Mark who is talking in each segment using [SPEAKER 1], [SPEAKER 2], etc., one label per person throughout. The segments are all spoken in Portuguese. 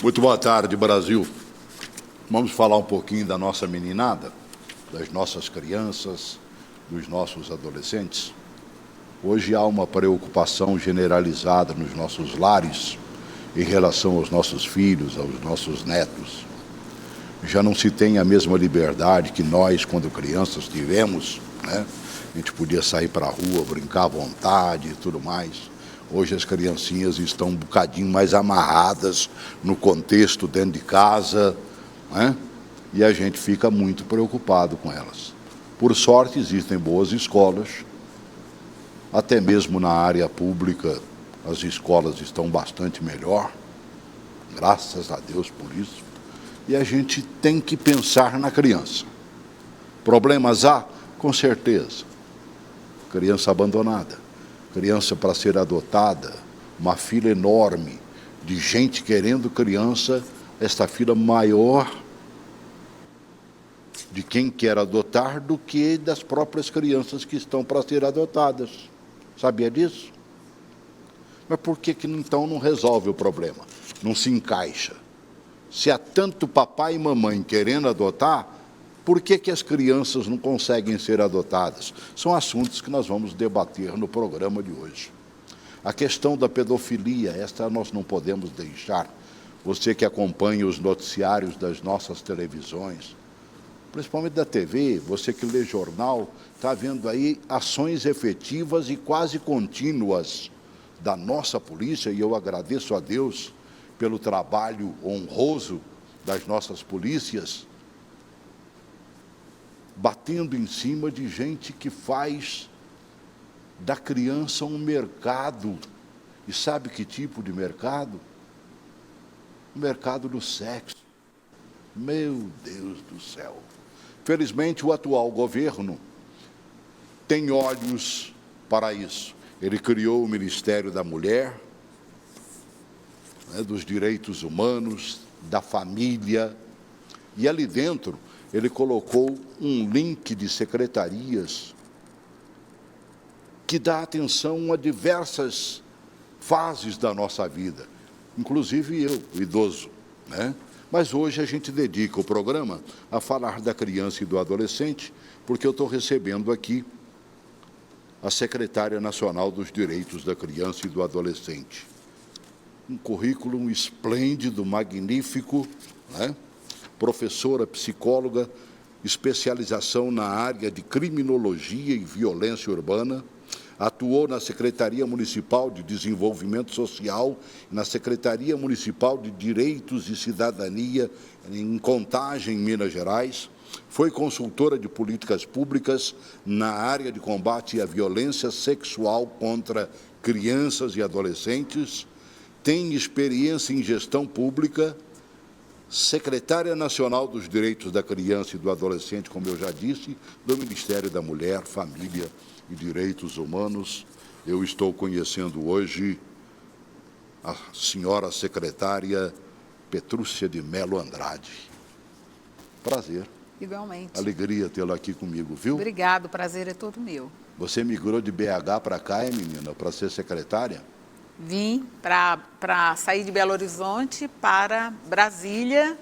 [SPEAKER 1] Muito boa tarde, Brasil. Vamos falar um pouquinho da nossa meninada, das nossas crianças, dos nossos adolescentes. Hoje há uma preocupação generalizada nos nossos lares em relação aos nossos filhos, aos nossos netos. Já não se tem a mesma liberdade que nós, quando crianças, tivemos, né? A gente podia sair para a rua, brincar à vontade e tudo mais. Hoje as criancinhas estão um bocadinho mais amarradas no contexto dentro de casa, né? E a gente fica muito preocupado com elas. Por sorte, existem boas escolas, até mesmo na área pública as escolas estão bastante melhor, graças a Deus por isso, e a gente tem que pensar na criança. Problemas há? Com certeza. Criança abandonada, criança para ser adotada, uma fila enorme de gente querendo criança, esta fila maior de quem quer adotar do que das próprias crianças que estão para ser adotadas. Sabia disso? Mas por que então não resolve o problema? Não se encaixa. Se há tanto papai e mamãe querendo adotar, por que as crianças não conseguem ser adotadas? São assuntos que nós vamos debater no programa de hoje. A questão da pedofilia, esta nós não podemos deixar. Você que acompanha os noticiários das nossas televisões, principalmente da TV, você que lê jornal, está vendo aí ações efetivas e quase contínuas da nossa polícia, e eu agradeço a Deus pelo trabalho honroso das nossas polícias, batendo em cima de gente que faz da criança um mercado. E sabe que tipo de mercado? O mercado do sexo. Meu Deus do céu. Felizmente, o atual governo tem olhos para isso. Ele criou o Ministério da Mulher, né, dos Direitos Humanos, da Família, e ali dentro ele colocou um link de secretarias que dá atenção a diversas fases da nossa vida, inclusive eu, o idoso, né? Mas hoje a gente dedica o programa a falar da criança e do adolescente, porque eu estou recebendo aqui a secretária nacional dos Direitos da Criança e do Adolescente. Um currículo esplêndido, magnífico, né? Professora, psicóloga, especialização na área de criminologia e violência urbana, atuou na Secretaria Municipal de Desenvolvimento Social, na Secretaria Municipal de Direitos e Cidadania, em Contagem, Minas Gerais, foi consultora de políticas públicas na área de combate à violência sexual contra crianças e adolescentes, tem experiência em gestão pública, secretária nacional dos Direitos da Criança e do Adolescente, como eu já disse, do Ministério da Mulher, Família e Direitos Humanos. Eu estou conhecendo hoje a senhora secretária Petrúcia de Melo Andrade. Prazer.
[SPEAKER 2] Igualmente.
[SPEAKER 1] Alegria tê-la aqui comigo, viu?
[SPEAKER 2] Obrigado, o prazer é todo meu.
[SPEAKER 1] Você migrou de BH para cá, menina, para ser secretária?
[SPEAKER 2] Vim para sair de Belo Horizonte para Brasília,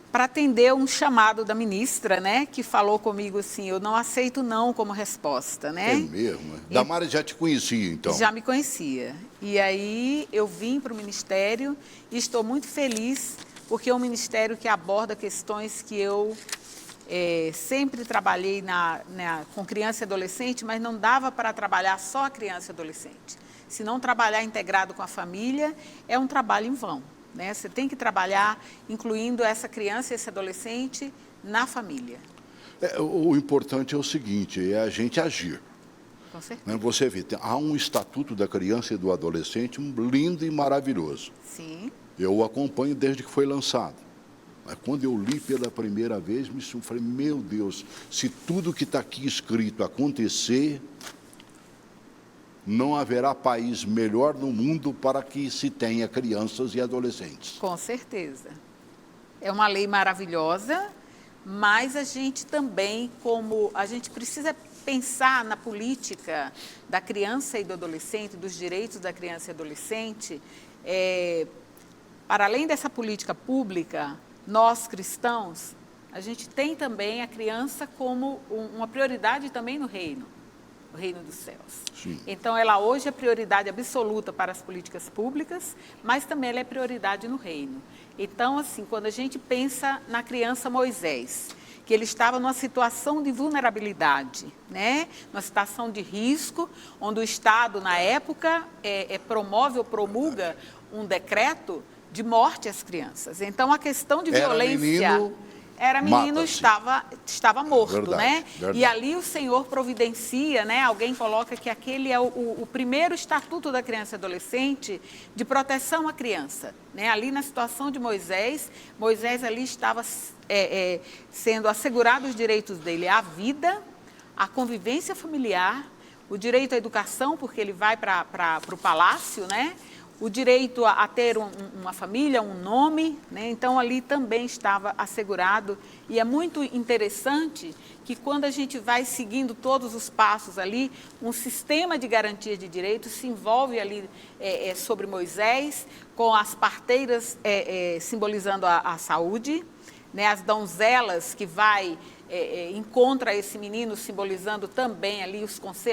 [SPEAKER 2] para atender um chamado da ministra, né, que falou comigo assim, eu não aceito não como resposta, né?
[SPEAKER 1] É mesmo? Damares já te conhecia, então?
[SPEAKER 2] Já me conhecia. E aí eu vim para o Ministério e estou muito feliz, porque é um ministério que aborda questões que eu sempre trabalhei com criança e adolescente, mas não dava para trabalhar só a criança e adolescente. Se não trabalhar integrado com a família, é um trabalho em vão, né? Você tem que trabalhar incluindo essa criança e esse adolescente na família.
[SPEAKER 1] O importante é o seguinte, é a gente agir.
[SPEAKER 2] Com certeza.
[SPEAKER 1] Você vê, há um Estatuto da Criança e do Adolescente lindo e maravilhoso.
[SPEAKER 2] Sim.
[SPEAKER 1] Eu o acompanho desde que foi lançado. Mas quando eu li pela primeira vez, eu falei, meu Deus, se tudo que está aqui escrito acontecer, não haverá país melhor no mundo para que se tenha crianças e adolescentes.
[SPEAKER 2] Com certeza. É uma lei maravilhosa, mas a gente também, como a gente precisa pensar na política da criança e do adolescente, dos direitos da criança e adolescente, para além dessa política pública, nós cristãos, a gente tem também a criança como uma prioridade também no reino dos céus.
[SPEAKER 1] Sim.
[SPEAKER 2] Então, ela hoje é prioridade absoluta para as políticas públicas, mas também ela é prioridade no reino. Então, assim, quando a gente pensa na criança Moisés, que ele estava numa situação de vulnerabilidade, né? Numa situação de risco, onde o Estado, na época, promove ou promulga um decreto de morte às crianças. Então, a questão de violência... Era menino, estava morto,
[SPEAKER 1] verdade,
[SPEAKER 2] né?
[SPEAKER 1] Verdade.
[SPEAKER 2] E ali o Senhor providencia, né? Alguém coloca que aquele é o primeiro estatuto da criança e adolescente de proteção à criança, né? Ali na situação de Moisés ali estava sendo assegurado os direitos dele à vida, à convivência familiar, o direito à educação, porque ele vai para o palácio, né? O direito a ter uma família, um nome, né? Então ali também estava assegurado. E é muito interessante que quando a gente vai seguindo todos os passos ali, um sistema de garantia de direitos se envolve ali sobre Moisés, com as parteiras simbolizando a saúde, né? As donzelas que encontra esse menino simbolizando também ali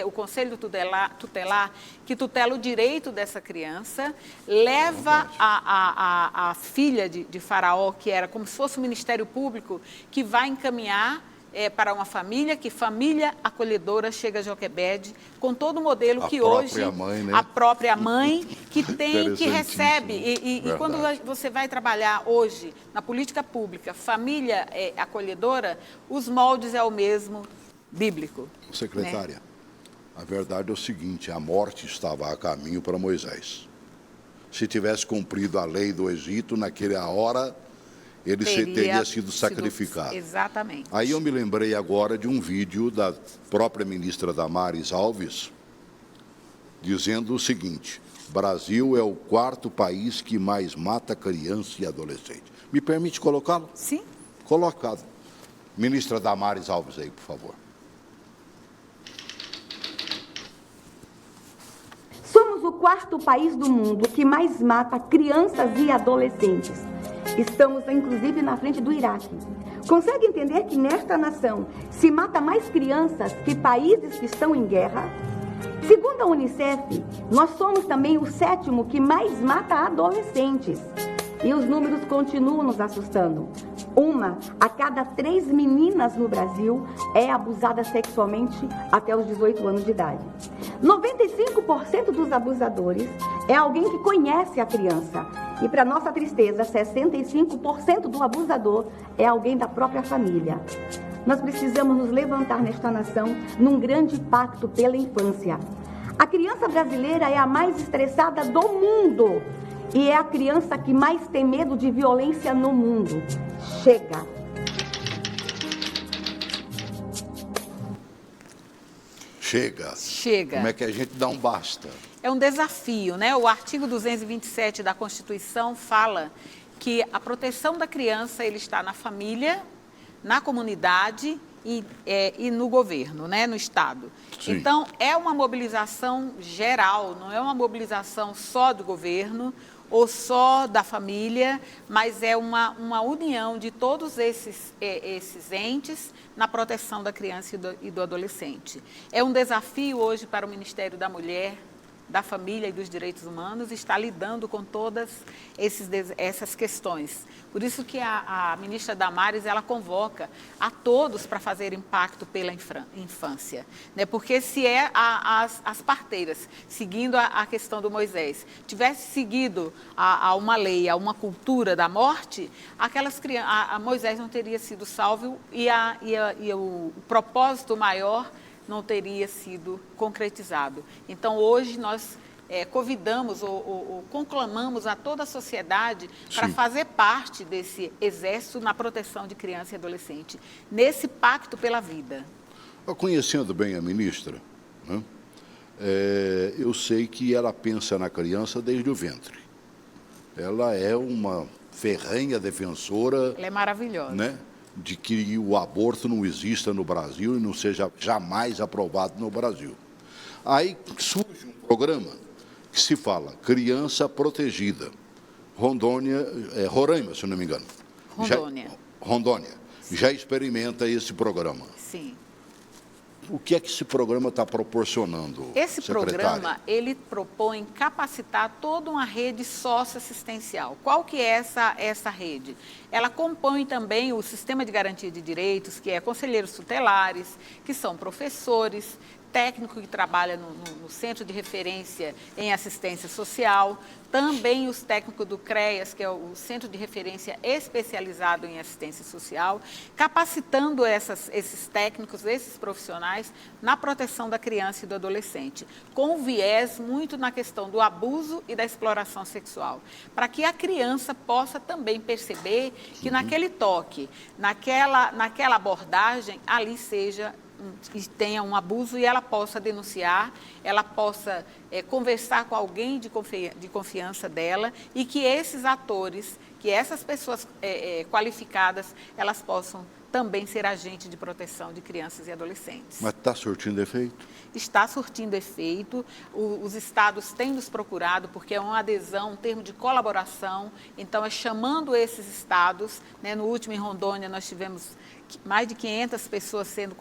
[SPEAKER 2] o conselho tutelar que tutela o direito dessa criança, leva a filha de Faraó, que era como se fosse o Ministério Público, que vai encaminhar para uma família, que família acolhedora chega a Joquebede, com todo o modelo que hoje
[SPEAKER 1] mãe, né?
[SPEAKER 2] a própria mãe que recebe. E quando você vai trabalhar hoje na política pública, família acolhedora, os moldes é o mesmo bíblico.
[SPEAKER 1] Secretária,
[SPEAKER 2] né?
[SPEAKER 1] A verdade é o seguinte, a morte estava a caminho para Moisés. Se tivesse cumprido a lei do Egito, naquela hora... ele teria sido sacrificado.
[SPEAKER 2] Exatamente.
[SPEAKER 1] Aí eu me lembrei agora de um vídeo da própria ministra Damares Alves, dizendo o seguinte: Brasil é o 4º país que mais mata criança e adolescente. Me permite colocá-lo?
[SPEAKER 2] Sim.
[SPEAKER 1] Colocado. Ministra Damares Alves aí, por favor.
[SPEAKER 3] Somos o 4º país do mundo que mais mata crianças e adolescentes. Estamos, inclusive, na frente do Iraque. Consegue entender que nesta nação se mata mais crianças que países que estão em guerra? Segundo a Unicef, nós somos também o 7º que mais mata adolescentes. E os números continuam nos assustando. 1 a cada 3 meninas no Brasil é abusada sexualmente até os 18 anos de idade. 95% dos abusadores é alguém que conhece a criança. E, para nossa tristeza, 65% do abusador é alguém da própria família. Nós precisamos nos levantar nesta nação num grande pacto pela infância. A criança brasileira é a mais estressada do mundo e é a criança que mais tem medo de violência no mundo. Chega!
[SPEAKER 1] Chega. Como é que a gente dá um basta?
[SPEAKER 2] É um desafio, né? O artigo 227 da Constituição fala que a proteção da criança ele está na família, na comunidade e no governo, né? No Estado.
[SPEAKER 1] Sim.
[SPEAKER 2] Então, é uma mobilização geral, não é uma mobilização só do governo ou só da família, mas é uma união de todos esses entes na proteção da criança e do adolescente. É um desafio hoje para o Ministério da Mulher, da Família e dos Direitos Humanos estar lidando com todas essas questões. Por isso que a ministra Damares, ela convoca a todos para fazer impacto pela infância, né? Porque se as parteiras, seguindo a questão do Moisés, tivesse seguido a uma lei, a uma cultura da morte, aquelas crianças, Moisés não teria sido salvo e o propósito maior não teria sido concretizado. Então, hoje, nós convidamos ou conclamamos a toda a sociedade para fazer parte desse exército na proteção de criança e adolescente, nesse pacto pela vida.
[SPEAKER 1] Conhecendo bem a ministra, né, eu sei que ela pensa na criança desde o ventre. Ela é uma ferrenha defensora...
[SPEAKER 2] Ela é maravilhosa.
[SPEAKER 1] Né, de que o aborto não exista no Brasil e não seja jamais aprovado no Brasil. Aí surge um programa que se fala Criança Protegida, Roraima, se não me engano.
[SPEAKER 2] Rondônia.
[SPEAKER 1] Rondônia. Já experimenta esse programa.
[SPEAKER 2] Sim.
[SPEAKER 1] O que é que esse programa está proporcionando,
[SPEAKER 2] Esse
[SPEAKER 1] secretária?
[SPEAKER 2] programa, ele propõe capacitar toda uma rede socioassistencial. Qual que é essa rede? Ela compõe também o Sistema de Garantia de Direitos, que é conselheiros tutelares, que são professores, técnico que trabalha no Centro de Referência em Assistência Social, também os técnicos do CREAS, que é o Centro de Referência Especializado em Assistência Social, capacitando esses técnicos, esses profissionais, na proteção da criança e do adolescente, com viés muito na questão do abuso e da exploração sexual, para que a criança possa também perceber que naquele toque, naquela abordagem, ali seja e tenha um abuso e ela possa denunciar, ela possa conversar com alguém de confiança dela e que esses atores, que essas pessoas qualificadas, elas possam também ser agente de proteção de crianças e adolescentes.
[SPEAKER 1] Mas está surtindo efeito?
[SPEAKER 2] Está surtindo efeito, os estados têm nos procurado, porque é uma adesão, um termo de colaboração, então é chamando esses estados, né? No último em Rondônia nós tivemos mais de 500 pessoas sendo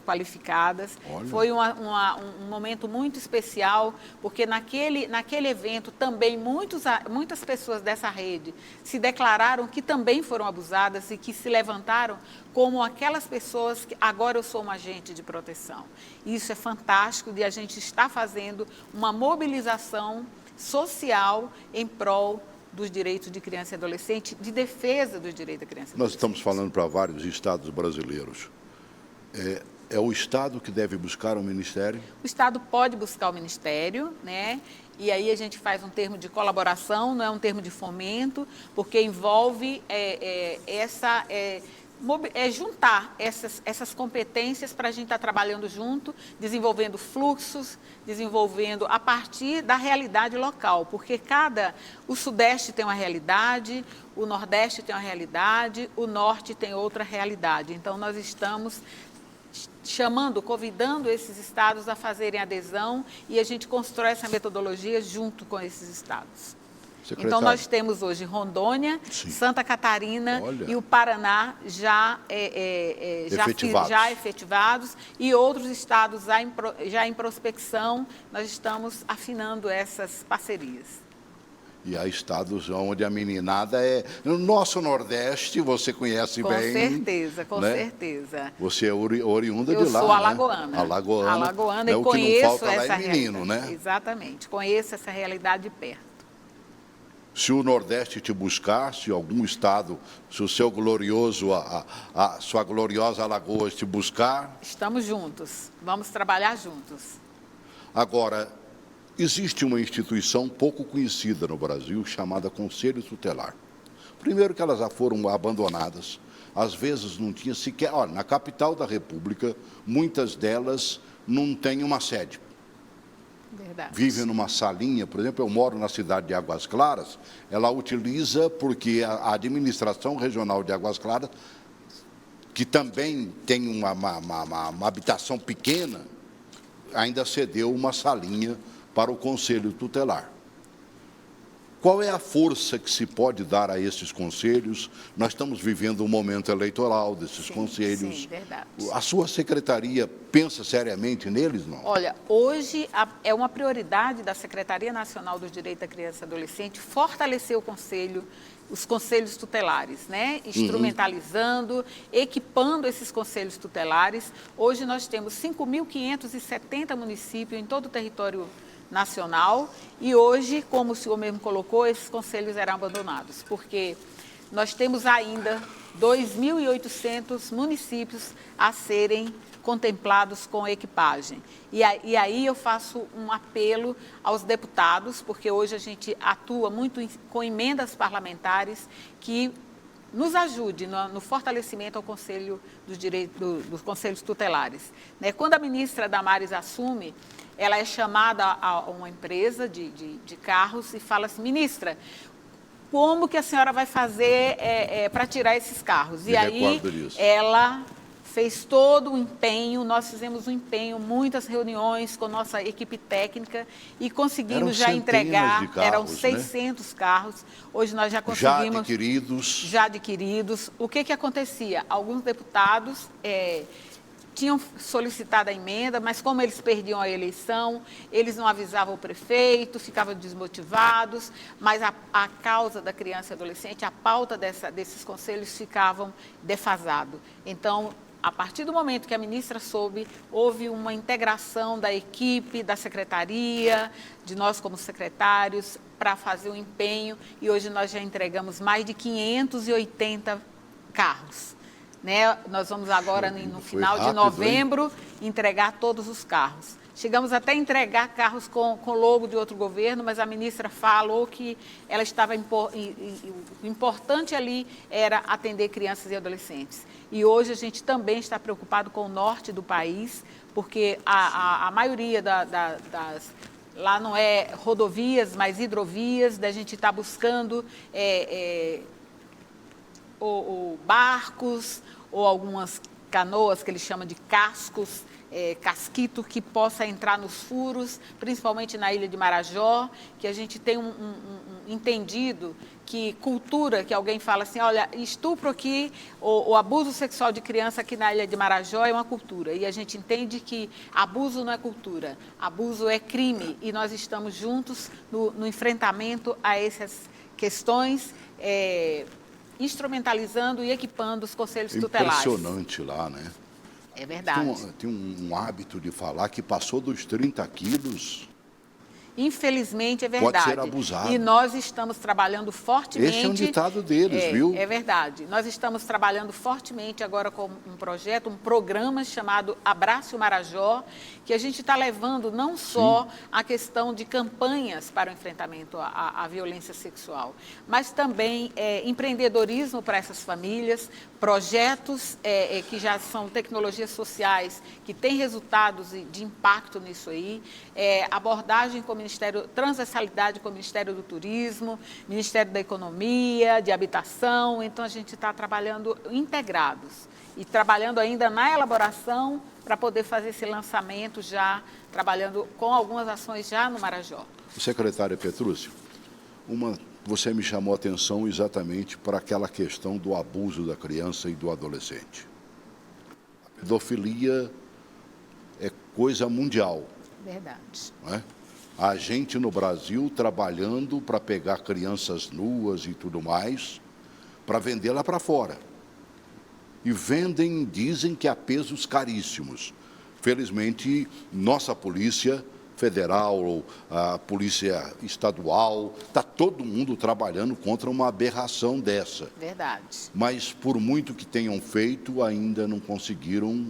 [SPEAKER 2] qualificadas. Olha. Foi um momento muito especial, porque naquele evento também muitas pessoas dessa rede se declararam que também foram abusadas e que se levantaram como aquelas pessoas que agora eu sou um agente de proteção. Isso é fantástico de a gente estar fazendo uma mobilização social em prol dos direitos de criança e adolescente, de defesa dos direitos da criança e adolescente.
[SPEAKER 1] Nós estamos falando para vários estados brasileiros. É o Estado que deve buscar o Ministério? O
[SPEAKER 2] Estado pode buscar o Ministério, né? E aí a gente faz um termo de colaboração, não é um termo de fomento, porque envolve juntar essas competências para a gente estar trabalhando junto, desenvolvendo fluxos, desenvolvendo a partir da realidade local, porque o Sudeste tem uma realidade, o Nordeste tem uma realidade, o Norte tem outra realidade. Então, nós estamos convidando esses estados a fazerem adesão e a gente constrói essa metodologia junto com esses estados. Secretário. Então, nós temos hoje Rondônia, sim, Santa Catarina, olha, e o Paraná já efetivados e outros estados já em prospecção. Nós estamos afinando essas parcerias.
[SPEAKER 1] E há estados onde a meninada é... No nosso Nordeste, você conhece bem.
[SPEAKER 2] Com certeza.
[SPEAKER 1] Você é oriunda de lá,
[SPEAKER 2] Eu sou alagoana.
[SPEAKER 1] Né? Alagoana,
[SPEAKER 2] e conheço
[SPEAKER 1] essa menino, né?
[SPEAKER 2] Exatamente, conheço essa realidade de perto.
[SPEAKER 1] Se o Nordeste te buscar, se algum estado, se o seu glorioso, a sua gloriosa Alagoas te buscar...
[SPEAKER 2] Estamos juntos, vamos trabalhar juntos.
[SPEAKER 1] Agora, existe uma instituição pouco conhecida no Brasil, chamada Conselho Tutelar. Primeiro que elas já foram abandonadas, às vezes não tinha sequer... Olha, na capital da República, muitas delas não têm uma sede.
[SPEAKER 2] Verdade.
[SPEAKER 1] Vive numa salinha, por exemplo, eu moro na cidade de Águas Claras, ela utiliza porque a administração regional de Águas Claras, que também tem uma habitação pequena, ainda cedeu uma salinha para o Conselho Tutelar. Qual é a força que se pode dar a esses conselhos? Nós estamos vivendo um momento eleitoral desses conselhos.
[SPEAKER 2] Sim, verdade.
[SPEAKER 1] A sua secretaria pensa seriamente neles, não?
[SPEAKER 2] Olha, hoje é uma prioridade da Secretaria Nacional dos Direitos da Criança e Adolescente fortalecer os conselhos tutelares, né? Instrumentalizando, equipando esses conselhos tutelares. Hoje nós temos 5.570 municípios em todo o território nacional e hoje, como o senhor mesmo colocou, esses conselhos eram abandonados, porque nós temos ainda 2.800 municípios a serem contemplados com equipagem. E aí eu faço um apelo aos deputados, porque hoje a gente atua muito com emendas parlamentares que nos ajude no fortalecimento ao Conselho dos Conselhos Tutelares. Né? Quando a ministra Damares assume, ela é chamada a uma empresa de carros e fala assim, ministra, como que a senhora vai fazer para tirar esses carros? E aí ela fez todo o empenho, nós fizemos um empenho, muitas reuniões com nossa equipe técnica e conseguimos já entregar,
[SPEAKER 1] de carros,
[SPEAKER 2] eram 600 carros, hoje nós já conseguimos... Já adquiridos. O que acontecia? Alguns deputados tinham solicitado a emenda, mas como eles perdiam a eleição, eles não avisavam o prefeito, ficavam desmotivados, mas a causa da criança e adolescente, a pauta desses conselhos ficavam defasados. Então, a partir do momento que a ministra soube, houve uma integração da equipe, da secretaria, de nós como secretários, para fazer o empenho, e hoje nós já entregamos mais de 580 carros. Né? Nós vamos agora, no final de novembro, entregar todos os carros. Chegamos até a entregar carros com logo de outro governo, mas a ministra falou que ela estava o importante ali era atender crianças e adolescentes. E hoje a gente também está preocupado com o norte do país, porque a maioria das... Lá não é rodovias, mas hidrovias, da gente está buscando barcos ou algumas canoas que eles chamam de cascos, casquito, que possa entrar nos furos, principalmente na ilha de Marajó, que a gente tem um entendido que cultura, que alguém fala assim, olha, estupro aqui, o abuso sexual de criança aqui na ilha de Marajó é uma cultura, e a gente entende que abuso não é cultura, abuso é crime, e nós estamos juntos no enfrentamento a essas questões, instrumentalizando e equipando os conselhos tutelares.
[SPEAKER 1] Impressionante lá, né?
[SPEAKER 2] É verdade.
[SPEAKER 1] Tem um hábito de falar que passou dos 30 quilos...
[SPEAKER 2] Infelizmente, é verdade.
[SPEAKER 1] Pode ser abusado.
[SPEAKER 2] E nós estamos trabalhando fortemente...
[SPEAKER 1] Esse é um ditado deles, viu?
[SPEAKER 2] É verdade. Nós estamos trabalhando fortemente agora com um projeto, um programa chamado Abraço Marajó, que a gente está levando não só a questão de campanhas para o enfrentamento à violência sexual, mas também empreendedorismo para essas famílias, projetos que já são tecnologias sociais, que têm resultados de impacto nisso aí, abordagem com o Ministério, transversalidade com o Ministério do Turismo, Ministério da Economia, de Habitação, então a gente está trabalhando integrados e trabalhando ainda na elaboração para poder fazer esse lançamento já, trabalhando com algumas ações já no Marajó.
[SPEAKER 1] Secretária Petrúcio, você me chamou a atenção exatamente para aquela questão do abuso da criança e do adolescente. A pedofilia é coisa mundial.
[SPEAKER 2] Verdade.
[SPEAKER 1] Não é? A gente no Brasil trabalhando para pegar crianças nuas e tudo mais, para vendê-la para fora. E vendem, dizem que a pesos caríssimos. Felizmente, nossa Polícia Federal, ou a Polícia Estadual, está todo mundo trabalhando contra uma aberração dessa.
[SPEAKER 2] Verdade.
[SPEAKER 1] Mas, por muito que tenham feito, ainda não conseguiram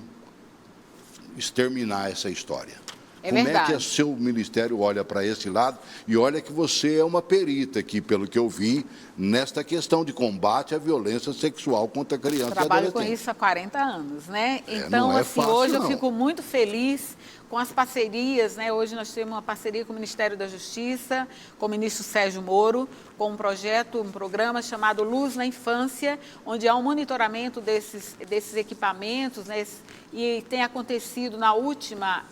[SPEAKER 1] exterminar essa história. Como
[SPEAKER 2] verdade.
[SPEAKER 1] é que o seu ministério olha para esse lado? E olha que você é uma perita aqui, pelo que eu vi, nesta questão de combate à violência sexual contra criança e adolescente.
[SPEAKER 2] Trabalho com isso há 40 anos, né? Então,
[SPEAKER 1] não é
[SPEAKER 2] assim,
[SPEAKER 1] fácil,
[SPEAKER 2] hoje
[SPEAKER 1] não.
[SPEAKER 2] eu fico muito feliz com as parcerias, né? Hoje nós temos uma parceria com o Ministério da Justiça, com o ministro Sérgio Moro, com um projeto, um programa chamado Luz na Infância, onde há um monitoramento desses equipamentos, né? E tem acontecido na última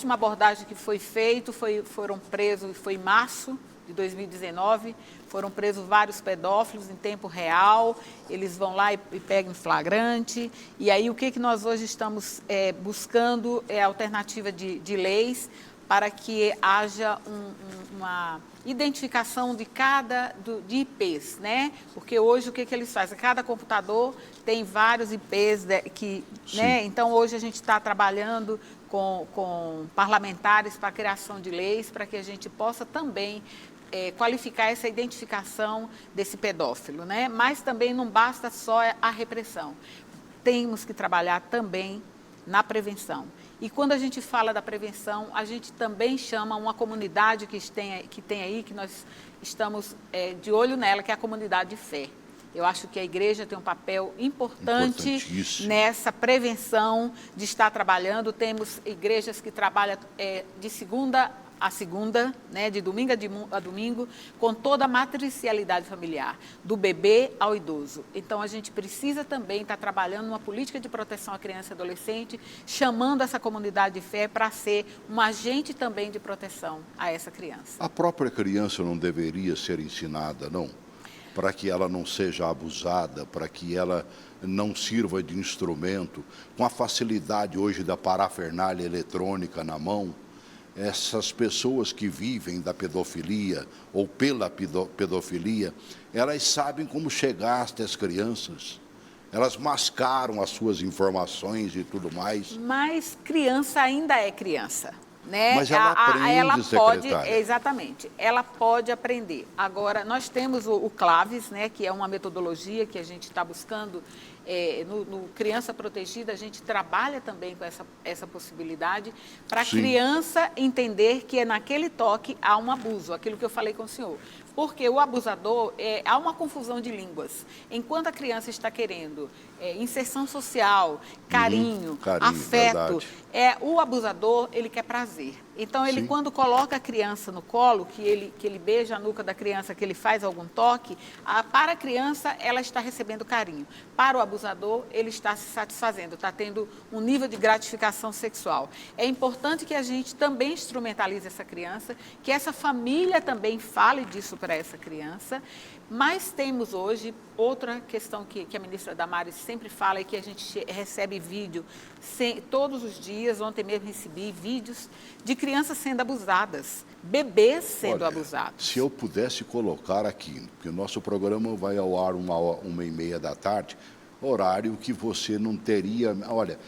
[SPEAKER 2] abordagem que foi feita, foram presos, foi em março de 2019, foram presos vários pedófilos em tempo real, eles vão lá e pegam em flagrante, e aí o que nós hoje estamos buscando é a alternativa de leis para que haja uma identificação de de IPs, né? Porque hoje o que eles fazem? Cada computador tem vários IPs né? Então hoje a gente está trabalhando com parlamentares para a criação de leis, para que a gente possa também qualificar essa identificação desse pedófilo, né? Mas também não basta só a repressão, temos que trabalhar também na prevenção. E quando a gente fala da prevenção, a gente também chama uma comunidade que tem aí, que nós estamos de olho nela, que é a comunidade de fé. Eu acho que a igreja tem um papel importante nessa prevenção de estar trabalhando. Temos igrejas que trabalham de segunda a segunda, né, de domingo a domingo, com toda a matricialidade familiar, do bebê ao idoso. Então, a gente precisa também estar trabalhando numa política de proteção à criança e adolescente, chamando essa comunidade de fé para ser um agente também de proteção a essa criança.
[SPEAKER 1] A própria criança não deveria ser ensinada, não? Para que ela não seja abusada, para que ela não sirva de instrumento, com a facilidade hoje da parafernália eletrônica na mão. Essas pessoas que vivem da pedofilia ou pela pedofilia, elas sabem como chegar até as crianças. Elas mascaram as suas informações e tudo mais.
[SPEAKER 2] Mas criança ainda é criança, né?
[SPEAKER 1] Mas ela aprende,
[SPEAKER 2] ela pode,
[SPEAKER 1] secretária.
[SPEAKER 2] exatamente, ela pode aprender. Agora, nós temos o CLAVES, né, que é uma metodologia que a gente está buscando. No Criança Protegida, a gente trabalha também com essa possibilidade para a criança entender que naquele toque há um abuso, aquilo que eu falei com o senhor. Porque o abusador, há uma confusão de línguas. Enquanto a criança está querendo inserção social, carinho, afeto, o abusador, ele quer prazer. Então, ele quando coloca a criança no colo, que ele beija a nuca da criança, que ele faz algum toque, para a criança, ela está recebendo carinho. Para o abusador, ele está se satisfazendo, está tendo um nível de gratificação sexual. É importante que a gente também instrumentalize essa criança, que essa família também fale disso para essa criança. Mas temos hoje outra questão que a ministra Damares sempre fala, é que a gente recebe vídeo todos os dias. Ontem mesmo recebi vídeos de crianças sendo abusadas, bebês sendo abusados.
[SPEAKER 1] Se eu pudesse colocar aqui, porque o nosso programa vai ao ar 1h30 da tarde, horário que você não teria... Olha,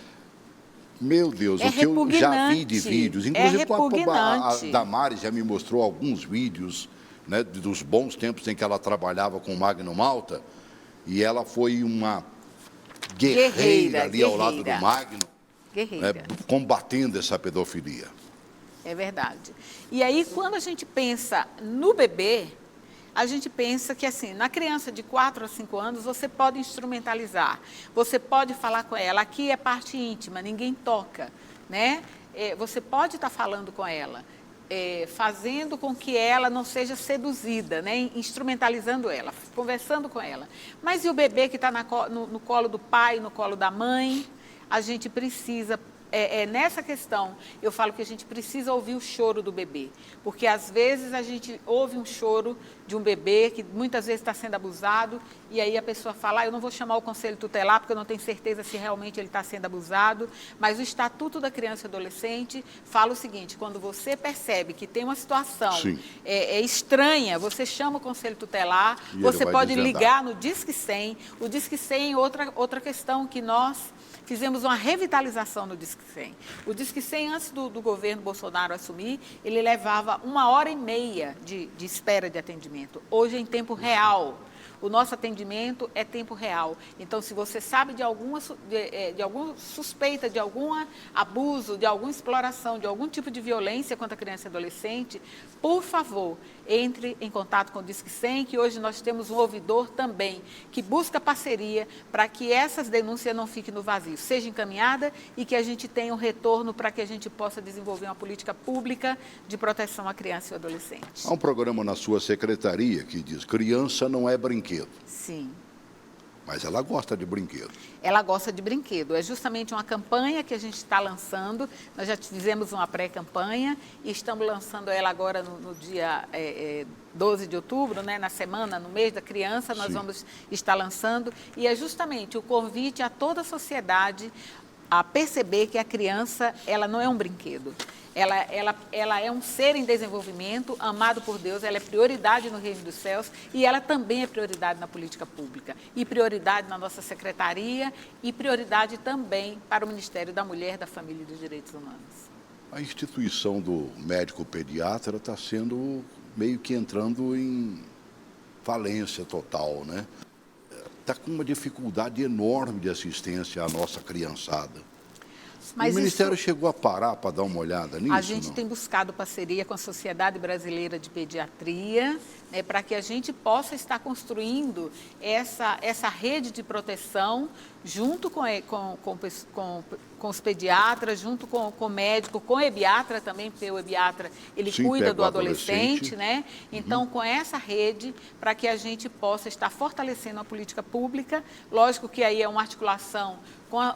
[SPEAKER 1] meu Deus, o que eu já vi de vídeos, inclusive a Damares já me mostrou alguns vídeos, né, dos bons tempos em que ela trabalhava com o Magno Malta, e ela foi uma guerreira ali ao lado do Magno, né, combatendo essa pedofilia.
[SPEAKER 2] É verdade. E aí, quando a gente pensa no bebê, a gente pensa que, assim, na criança de 4 a 5 anos, você pode instrumentalizar, você pode falar com ela, aqui é parte íntima, ninguém toca, né? Você pode estar falando com ela, fazendo com que ela não seja seduzida, né? Instrumentalizando ela, conversando com ela. Mas e o bebê que está no colo do pai, no colo da mãe? A gente precisa... nessa questão, eu falo que a gente precisa ouvir o choro do bebê, porque às vezes a gente ouve um choro de um bebê que muitas vezes está sendo abusado, e aí a pessoa fala, eu não vou chamar o conselho tutelar porque eu não tenho certeza se realmente ele está sendo abusado, mas o Estatuto da Criança e Adolescente fala o seguinte, quando você percebe que tem uma situação estranha, você chama o conselho tutelar, você pode ligar no Disque 100, o Disque 100 é outra questão que nós fizemos uma revitalização no Disque 100. O Disque 100, antes do governo Bolsonaro assumir, ele levava 1h30 de espera de atendimento. Hoje é em tempo real. O nosso atendimento é tempo real. Então, se você sabe de alguma suspeita, de algum abuso, de alguma exploração, de algum tipo de violência contra a criança e adolescente, por favor, entre em contato com o Disque 100, que hoje nós temos um ouvidor também, que busca parceria para que essas denúncias não fiquem no vazio, seja encaminhada e que a gente tenha um retorno para que a gente possa desenvolver uma política pública de proteção à criança e ao adolescente.
[SPEAKER 1] Há um programa na sua secretaria que diz, criança não é brinquedo.
[SPEAKER 2] Sim.
[SPEAKER 1] Mas ela gosta de brinquedo.
[SPEAKER 2] Ela gosta de brinquedo. É justamente uma campanha que a gente está lançando. Nós já fizemos uma pré-campanha e estamos lançando ela agora no dia 12 de outubro, né, na semana, no mês da criança, nós vamos estar lançando. E é justamente o convite a toda a sociedade a perceber que a criança, ela não é um brinquedo. Ela é um ser em desenvolvimento, amado por Deus, ela é prioridade no reino dos céus e ela também é prioridade na política pública. E prioridade na nossa secretaria e prioridade também para o Ministério da Mulher, da Família e dos Direitos Humanos.
[SPEAKER 1] A instituição do médico pediatra está sendo meio que entrando em falência total, né? Está com uma dificuldade enorme de assistência à nossa criançada.
[SPEAKER 2] Mas
[SPEAKER 1] o Ministério chegou a parar para dar uma olhada nisso?
[SPEAKER 2] A gente tem buscado parceria com a Sociedade Brasileira de Pediatria, né, para que a gente possa estar construindo essa rede de proteção junto com os pediatras, junto com o médico, com o ebiatra também, porque o ebiatra, ele
[SPEAKER 1] Sim,
[SPEAKER 2] cuida
[SPEAKER 1] pega
[SPEAKER 2] do
[SPEAKER 1] o
[SPEAKER 2] adolescente,
[SPEAKER 1] adolescente.
[SPEAKER 2] né? Então, com essa rede, para que a gente possa estar fortalecendo a política pública, lógico que aí é uma articulação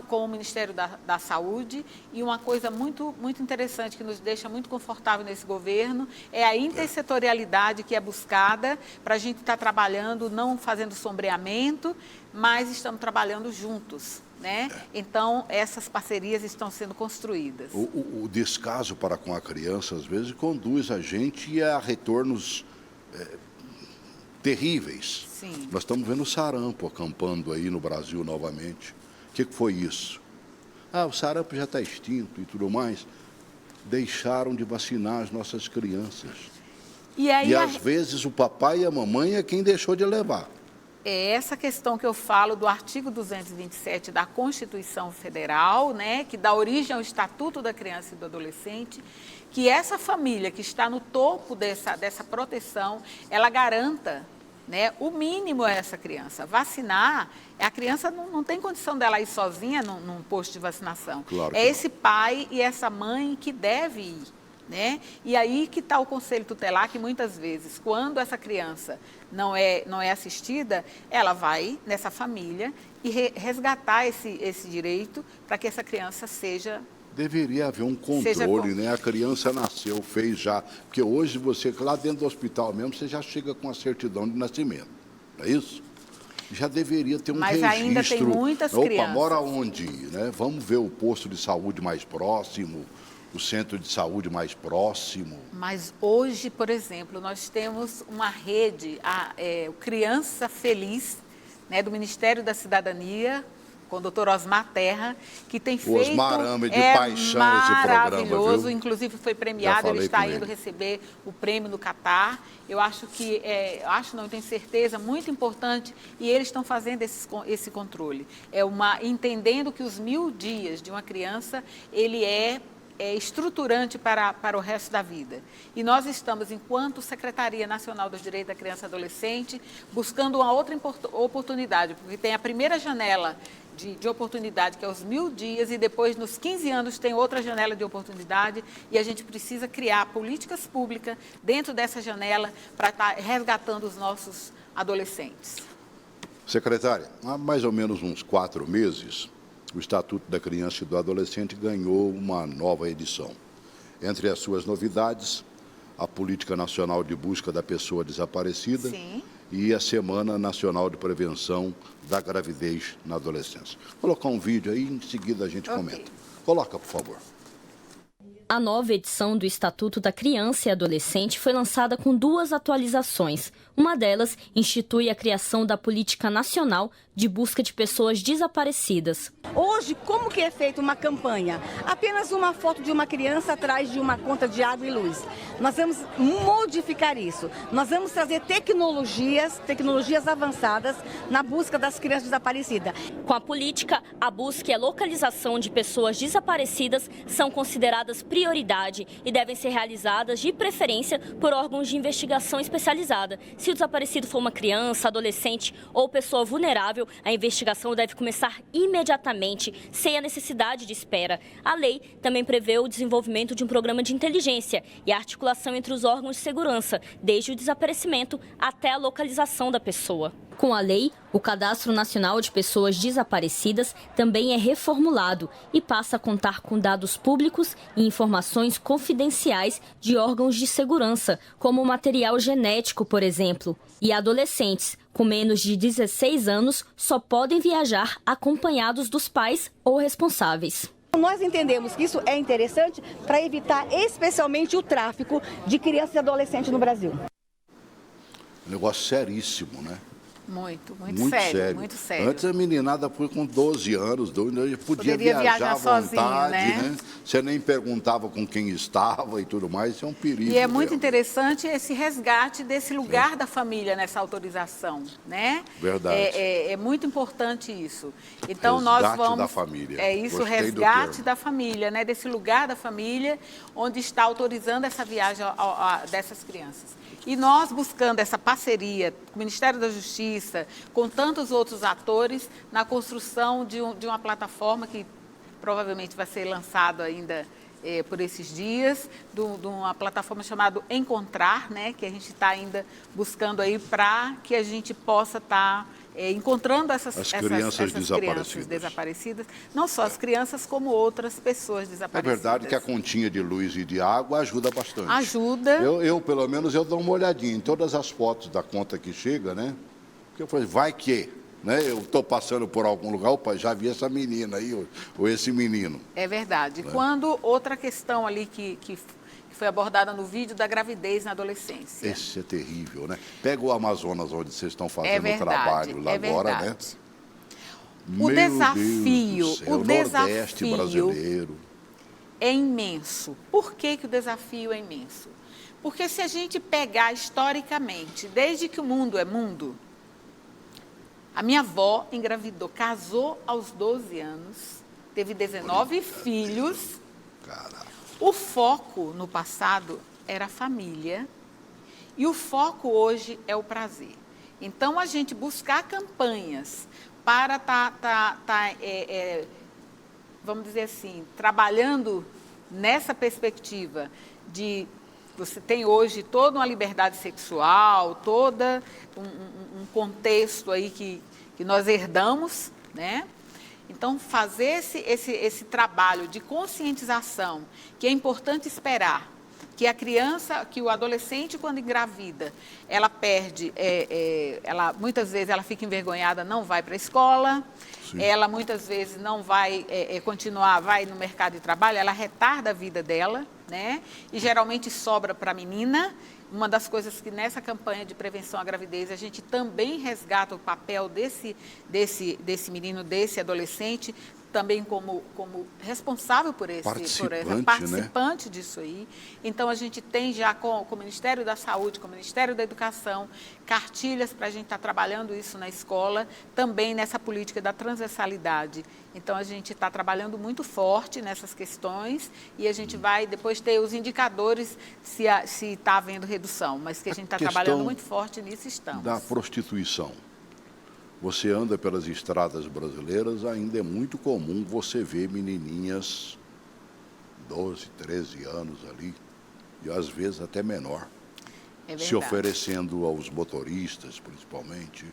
[SPEAKER 2] com o Ministério da Saúde, e uma coisa muito interessante que nos deixa muito confortável nesse governo é a intersetorialidade que é buscada para a gente estar trabalhando, não fazendo sombreamento, mas estamos trabalhando juntos, né? Então, essas parcerias estão sendo construídas.
[SPEAKER 1] O descaso para com a criança, às vezes, conduz a gente a retornos terríveis.
[SPEAKER 2] Sim.
[SPEAKER 1] Nós estamos vendo o sarampo acampando aí no Brasil novamente. O que foi isso? O sarampo já está extinto e tudo mais. Deixaram de vacinar as nossas crianças.
[SPEAKER 2] E aí,
[SPEAKER 1] às vezes, o papai e a mamãe é quem deixou de levar.
[SPEAKER 2] É essa questão que eu falo do artigo 227 da Constituição Federal, né, que dá origem ao Estatuto da Criança e do Adolescente, que essa família que está no topo dessa proteção, ela garanta, né, o mínimo a essa criança. Vacinar, a criança não tem condição dela ir sozinha num posto de vacinação.
[SPEAKER 1] Claro que
[SPEAKER 2] é
[SPEAKER 1] não.
[SPEAKER 2] esse pai e essa mãe que deve ir. Né? E aí que está o Conselho Tutelar, que muitas vezes, quando essa criança não é assistida, ela vai nessa família e resgatar esse direito para que essa criança seja...
[SPEAKER 1] Deveria haver um controle, né? A criança nasceu, fez já. Porque hoje você, lá dentro do hospital mesmo, você já chega com a certidão de nascimento. Não é isso? Já deveria ter um
[SPEAKER 2] Mas
[SPEAKER 1] registro.
[SPEAKER 2] ainda tem muitas crianças.
[SPEAKER 1] Mora onde? Né? Vamos ver o posto de saúde mais próximo, o centro de saúde mais próximo.
[SPEAKER 2] Mas hoje, por exemplo, nós temos uma rede, o Criança Feliz, né, do Ministério da Cidadania, com o doutor Osmar Terra, que tem feito...
[SPEAKER 1] Osmar ama de paixão esse programa,
[SPEAKER 2] maravilhoso,
[SPEAKER 1] viu?
[SPEAKER 2] Inclusive foi premiado, ele está indo
[SPEAKER 1] ele.
[SPEAKER 2] receber o prêmio no Catar. Eu acho que, eu tenho certeza, muito importante, e eles estão fazendo esse controle. Entendendo que os 1000 dias de uma criança, ele é estruturante para o resto da vida. E nós estamos, enquanto Secretaria Nacional dos Direitos da Criança e Adolescente, buscando uma outra oportunidade, porque tem a primeira janela de oportunidade, que é os 1000 dias, e depois, nos 15 anos, tem outra janela de oportunidade, e a gente precisa criar políticas públicas dentro dessa janela para estar resgatando os nossos adolescentes.
[SPEAKER 1] Secretária, há mais ou menos uns 4 meses, o Estatuto da Criança e do Adolescente ganhou uma nova edição. Entre as suas novidades, a Política Nacional de Busca da Pessoa Desaparecida.
[SPEAKER 2] Sim.
[SPEAKER 1] E a Semana Nacional de Prevenção da Gravidez na Adolescência. Vou colocar um vídeo aí, em seguida a gente comenta. Coloca, por favor.
[SPEAKER 4] A nova edição do Estatuto da Criança e Adolescente foi lançada com 2 atualizações. Uma delas institui a criação da Política Nacional de Busca de Pessoas Desaparecidas.
[SPEAKER 3] Hoje, como que é feita uma campanha? Apenas uma foto de uma criança atrás de uma conta de água e luz. Nós vamos modificar isso. Nós vamos trazer tecnologias avançadas na busca das crianças desaparecidas.
[SPEAKER 4] Com a política, a busca e a localização de pessoas desaparecidas são consideradas prioridade e devem ser realizadas, de preferência, por órgãos de investigação especializada. Se o desaparecido for uma criança, adolescente ou pessoa vulnerável, a investigação deve começar imediatamente, sem a necessidade de espera. A lei também prevê o desenvolvimento de um programa de inteligência e a articulação entre os órgãos de segurança, desde o desaparecimento até a localização da pessoa. Com a lei, o Cadastro Nacional de Pessoas Desaparecidas também é reformulado e passa a contar com dados públicos e informações confidenciais de órgãos de segurança, como material genético, por exemplo. E adolescentes com menos de 16 anos só podem viajar acompanhados dos pais ou responsáveis.
[SPEAKER 3] Nós entendemos que isso é interessante para evitar especialmente o tráfico de crianças e adolescentes no Brasil.
[SPEAKER 1] Negócio seríssimo, né?
[SPEAKER 2] Muito
[SPEAKER 1] sério.
[SPEAKER 2] muito sério.
[SPEAKER 1] Antes a meninada foi com 12 anos, podia viajar à vontade,
[SPEAKER 2] sozinho, né?
[SPEAKER 1] Você nem perguntava com quem estava e tudo mais, isso é um perigo.
[SPEAKER 2] E é muito
[SPEAKER 1] mesmo.
[SPEAKER 2] interessante esse resgate desse lugar da família nessa autorização, né?
[SPEAKER 1] Verdade.
[SPEAKER 2] É muito importante isso. Então
[SPEAKER 1] Resgate
[SPEAKER 2] nós vamos...
[SPEAKER 1] da família.
[SPEAKER 2] É isso,
[SPEAKER 1] Gostei
[SPEAKER 2] resgate da família, né? Desse lugar da família onde está autorizando essa viagem dessas crianças. E nós buscando essa parceria com o Ministério da Justiça, com tantos outros atores, na construção de uma plataforma que provavelmente vai ser lançado ainda por esses dias, de uma plataforma chamada Encontrar, né, que a gente está ainda buscando aí para que a gente possa estar encontrando essas crianças desaparecidas. Não só as crianças, como outras pessoas desaparecidas.
[SPEAKER 1] É verdade que a continha de luz e de água ajuda bastante.
[SPEAKER 2] Ajuda.
[SPEAKER 1] Eu pelo menos, eu dou uma olhadinha em todas as fotos da conta que chega, né? Porque eu falei, vai que... Né? Eu estou passando por algum lugar, opa, já vi essa menina aí, ou esse menino.
[SPEAKER 2] É verdade. Né? Quando outra questão ali que foi abordada no vídeo da gravidez na adolescência.
[SPEAKER 1] Esse é terrível, né? Pega o Amazonas, onde vocês estão fazendo o trabalho lá agora, né?
[SPEAKER 2] O desafio
[SPEAKER 1] Nordeste brasileiro
[SPEAKER 2] é imenso. Por que o desafio é imenso? Porque se a gente pegar historicamente, desde que o mundo é mundo, a minha avó engravidou, casou aos 12 anos, teve 19 filhos.
[SPEAKER 1] Caraca.
[SPEAKER 2] O foco no passado era a família e o foco hoje é o prazer. Então, a gente buscar campanhas para vamos dizer assim, trabalhando nessa perspectiva de... Você tem hoje toda uma liberdade sexual, todo um contexto aí que nós herdamos, né? Então, fazer esse trabalho de conscientização, que é importante esperar, que a criança, que o adolescente, quando engravida, ela perde, muitas vezes ela fica envergonhada, não vai para a escola, sim, ela muitas vezes não vai continuar, vai no mercado de trabalho, ela retarda a vida dela, né? E geralmente sobra para a menina. Uma das coisas que nessa campanha de prevenção à gravidez a gente também resgata o papel desse menino, desse adolescente, também como responsável por essa participante, né, disso aí. Então, a gente tem já com o Ministério da Saúde, com o Ministério da Educação, cartilhas para a gente estar trabalhando isso na escola, também nessa política da transversalidade. Então, a gente está trabalhando muito forte nessas questões e a gente vai depois ter os indicadores se está havendo redução, mas que a gente está trabalhando muito forte nisso, estamos.
[SPEAKER 1] Da prostituição. Você anda pelas estradas brasileiras, ainda é muito comum você ver menininhas, 12, 13 anos ali, e às vezes até menor, se oferecendo aos motoristas, principalmente,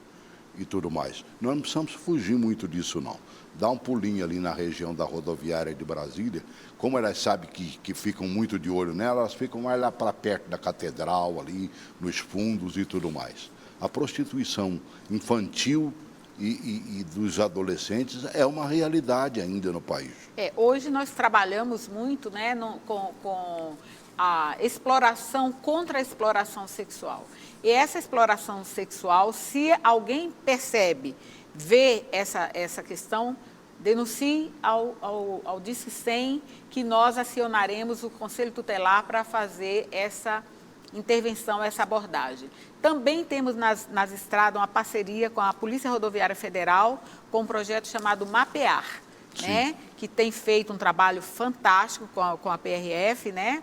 [SPEAKER 1] e tudo mais. Nós não precisamos fugir muito disso, não. Dá um pulinho ali na região da rodoviária de Brasília, como elas sabem que ficam muito de olho nela, elas ficam mais lá para perto da catedral, ali, nos fundos e tudo mais. A prostituição infantil e dos adolescentes é uma realidade ainda no país.
[SPEAKER 2] Hoje nós trabalhamos muito, né, com a exploração, contra a exploração sexual. E essa exploração sexual, se alguém percebe, vê essa questão, denuncie ao Disque 100, que nós acionaremos o Conselho Tutelar para fazer essa intervenção, essa abordagem. Também temos nas estradas uma parceria com a Polícia Rodoviária Federal, com um projeto chamado Mapear, né, que tem feito um trabalho fantástico com a PRF, né,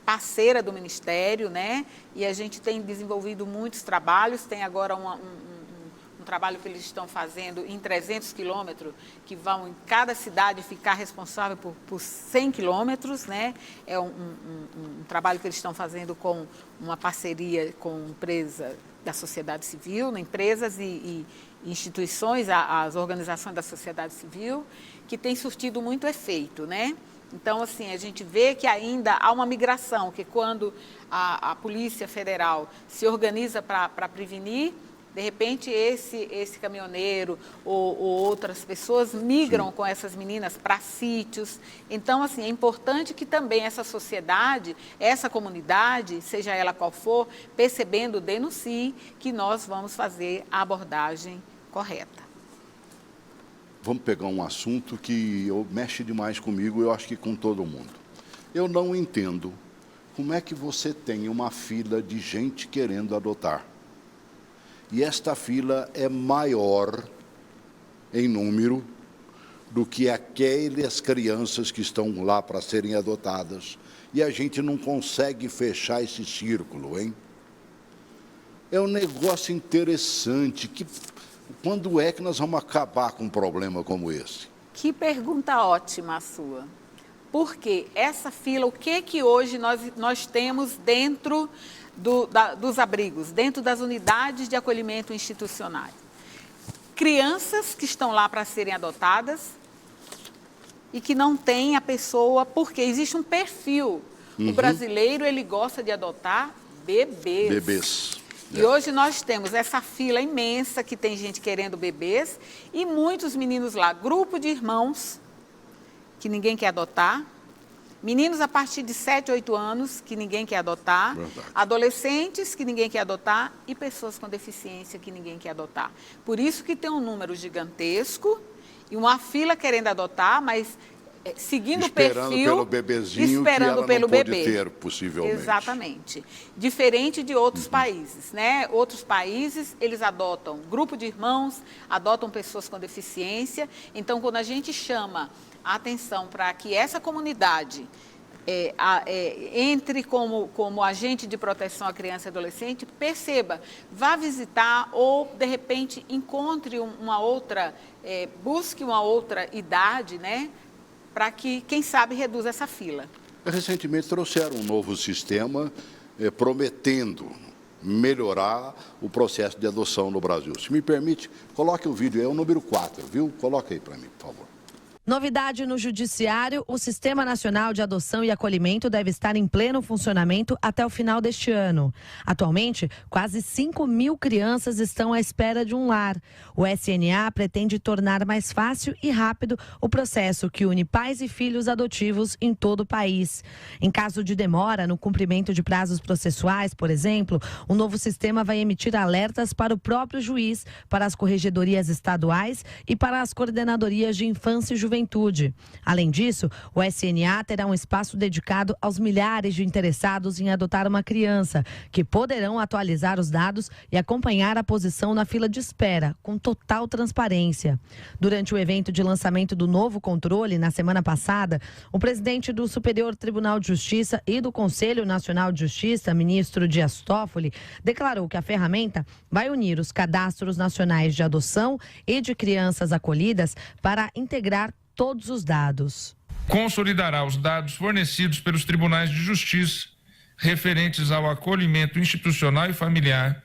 [SPEAKER 2] parceira do Ministério, né, e a gente tem desenvolvido muitos trabalhos. Tem agora um trabalho que eles estão fazendo em 300 quilômetros, que vão em cada cidade ficar responsável por 100 quilômetros, né? É um trabalho que eles estão fazendo com uma parceria com empresa da sociedade civil, empresas e instituições, as organizações da sociedade civil, que tem surtido muito efeito, né? Então, assim, a gente vê que ainda há uma migração, que quando a Polícia Federal se organiza para prevenir, de repente, esse caminhoneiro ou outras pessoas migram, sim, com essas meninas para sítios. Então, assim, é importante que também essa sociedade, essa comunidade, seja ela qual for, percebendo, denuncie, que nós vamos fazer a abordagem correta.
[SPEAKER 1] Vamos pegar um assunto que mexe demais comigo, eu acho que com todo mundo. Eu não entendo como é que você tem uma fila de gente querendo adotar. E esta fila é maior em número do que aquelas crianças que estão lá para serem adotadas. E a gente não consegue fechar esse círculo, hein? É um negócio interessante. Quando é que nós vamos acabar com um problema como esse?
[SPEAKER 2] Que pergunta ótima a sua. Porque essa fila, o que hoje nós temos dentro dos abrigos, dentro das unidades de acolhimento institucional? Crianças que estão lá para serem adotadas e que não tem a pessoa, porque existe um perfil. O brasileiro, ele gosta de adotar bebês.
[SPEAKER 1] Bebês.
[SPEAKER 2] E hoje nós temos essa fila imensa que tem gente querendo bebês e muitos meninos lá, grupo de irmãos que ninguém quer adotar, meninos a partir de 7, 8 anos que ninguém quer adotar,
[SPEAKER 1] Verdade.
[SPEAKER 2] adolescentes que ninguém quer adotar e pessoas com deficiência que ninguém quer adotar. Por isso que tem um número gigantesco e uma fila querendo adotar, mas seguindo
[SPEAKER 1] esperando
[SPEAKER 2] o perfil,
[SPEAKER 1] pelo bebezinho
[SPEAKER 2] esperando
[SPEAKER 1] que ela
[SPEAKER 2] pelo
[SPEAKER 1] não pôde
[SPEAKER 2] bebê.
[SPEAKER 1] ter, possivelmente.
[SPEAKER 2] Exatamente. Diferente de outros países, né? Outros países, eles adotam grupo de irmãos, adotam pessoas com deficiência. Então, quando a gente chama a atenção para que essa comunidade entre como agente de proteção à criança e adolescente, perceba, vá visitar ou, de repente, encontre uma outra, busque uma outra idade, né? Para que, quem sabe, reduza essa fila.
[SPEAKER 1] Recentemente trouxeram um novo sistema prometendo melhorar o processo de adoção no Brasil. Se me permite, coloque o vídeo, é o número 4, viu? Coloque aí para mim, por favor.
[SPEAKER 5] Novidade no Judiciário, o Sistema Nacional de Adoção e Acolhimento deve estar em pleno funcionamento até o final deste ano. Atualmente, quase 5.000 crianças estão à espera de um lar. O SNA pretende tornar mais fácil e rápido o processo que une pais e filhos adotivos em todo o país. Em caso de demora no cumprimento de prazos processuais, por exemplo, o novo sistema vai emitir alertas para o próprio juiz, para as corregedorias estaduais e para as coordenadorias de infância e juventude. Além disso, o SNA terá um espaço dedicado aos milhares de interessados em adotar uma criança, que poderão atualizar os dados e acompanhar a posição na fila de espera, com total transparência. Durante o evento de lançamento do novo controle, na semana passada, o presidente do Superior Tribunal de Justiça e do Conselho Nacional de Justiça, ministro Dias Toffoli, declarou que a ferramenta vai unir os cadastros nacionais de adoção e de crianças acolhidas para integrar todos os dados.
[SPEAKER 6] Consolidará os dados fornecidos pelos tribunais de justiça referentes ao acolhimento institucional e familiar,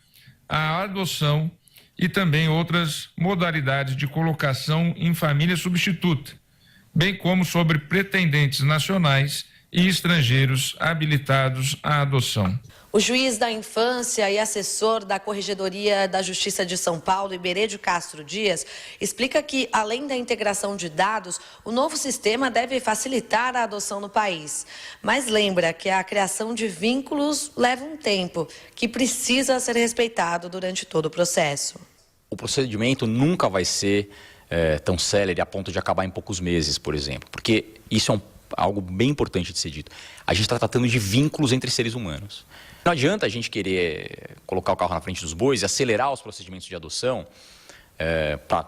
[SPEAKER 6] à adoção e também outras modalidades de colocação em família substituta, bem como sobre pretendentes nacionais e estrangeiros habilitados à adoção.
[SPEAKER 5] O juiz da infância e assessor da Corregedoria da Justiça de São Paulo, Iberê de Castro Dias, explica que, além da integração de dados, o novo sistema deve facilitar a adoção no país. Mas lembra que a criação de vínculos leva um tempo, que precisa ser respeitado durante todo o processo.
[SPEAKER 7] O procedimento nunca vai ser tão célere a ponto de acabar em poucos meses, por exemplo, porque isso é algo bem importante de ser dito. A gente está tratando de vínculos entre seres humanos. Não adianta a gente querer colocar o carro na frente dos bois e acelerar os procedimentos de adoção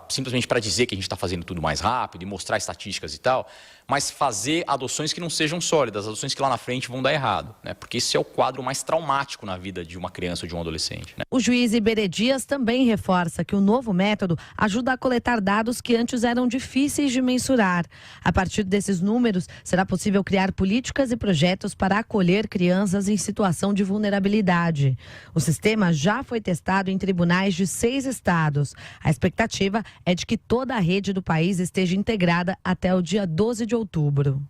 [SPEAKER 7] simplesmente para dizer que a gente está fazendo tudo mais rápido e mostrar estatísticas e tal, mas fazer adoções que não sejam sólidas, adoções que lá na frente vão dar errado, né? Porque esse é o quadro mais traumático na vida de uma criança ou de um adolescente, né?
[SPEAKER 5] O juiz Iberê Dias também reforça que o novo método ajuda a coletar dados que antes eram difíceis de mensurar. A partir desses números, será possível criar políticas e projetos para acolher crianças em situação de vulnerabilidade. O sistema já foi testado em tribunais de 6 estados. A expectativa é de que toda a rede do país esteja integrada até o dia 12 de outubro.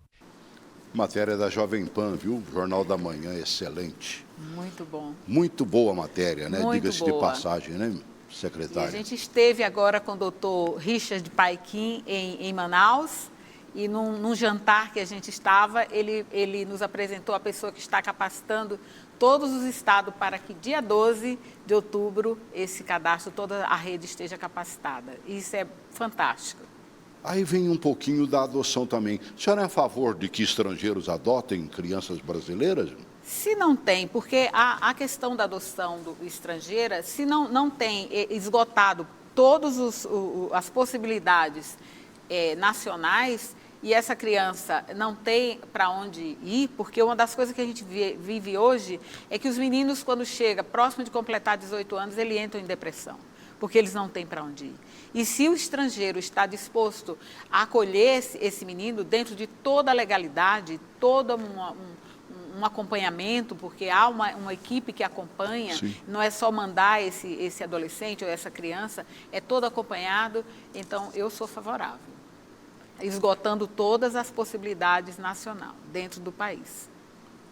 [SPEAKER 1] Matéria da Jovem Pan, viu? Jornal da Manhã, excelente.
[SPEAKER 2] Muito bom.
[SPEAKER 1] Muito boa matéria, né?
[SPEAKER 2] Muito
[SPEAKER 1] Diga-se de
[SPEAKER 2] boa.
[SPEAKER 1] passagem, né,
[SPEAKER 2] E
[SPEAKER 1] secretária?
[SPEAKER 2] a gente esteve agora com o doutor Richard Paikin em Manaus e num jantar que a gente estava, ele nos apresentou a pessoa que está capacitando todos os estados para que dia 12 de outubro esse cadastro, toda a rede esteja capacitada. Isso é fantástico.
[SPEAKER 1] Aí vem um pouquinho da adoção também. A senhora é a favor de que estrangeiros adotem crianças brasileiras?
[SPEAKER 2] Se não tem, porque a questão da adoção estrangeira, se não tem esgotado todas as possibilidades nacionais e essa criança não tem para onde ir, porque uma das coisas que a gente vive hoje é que os meninos, quando chegam próximo de completar 18 anos, eles entram em depressão. porque eles não têm para onde ir. E se o estrangeiro está disposto a acolher esse menino dentro de toda a legalidade, todo um acompanhamento, porque há uma equipe que acompanha,
[SPEAKER 1] Sim.
[SPEAKER 2] não é só mandar esse adolescente ou essa criança, é todo acompanhado, então eu sou favorável, esgotando todas as possibilidades nacional dentro do país.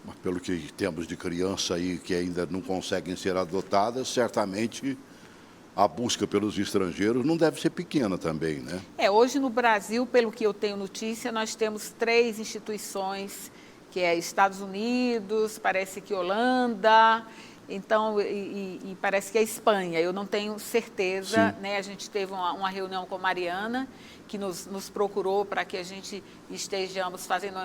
[SPEAKER 1] Mas pelo que temos de criança aí que ainda não conseguem ser adotadas, certamente a busca pelos estrangeiros não deve ser pequena também, né?
[SPEAKER 2] Hoje no Brasil, pelo que eu tenho notícia, nós temos 3 instituições, que é Estados Unidos, parece que Holanda, então, e parece que é Espanha, eu não tenho certeza, né? A gente teve uma reunião com a Mariana, que nos procurou para que a gente estejamos fazendo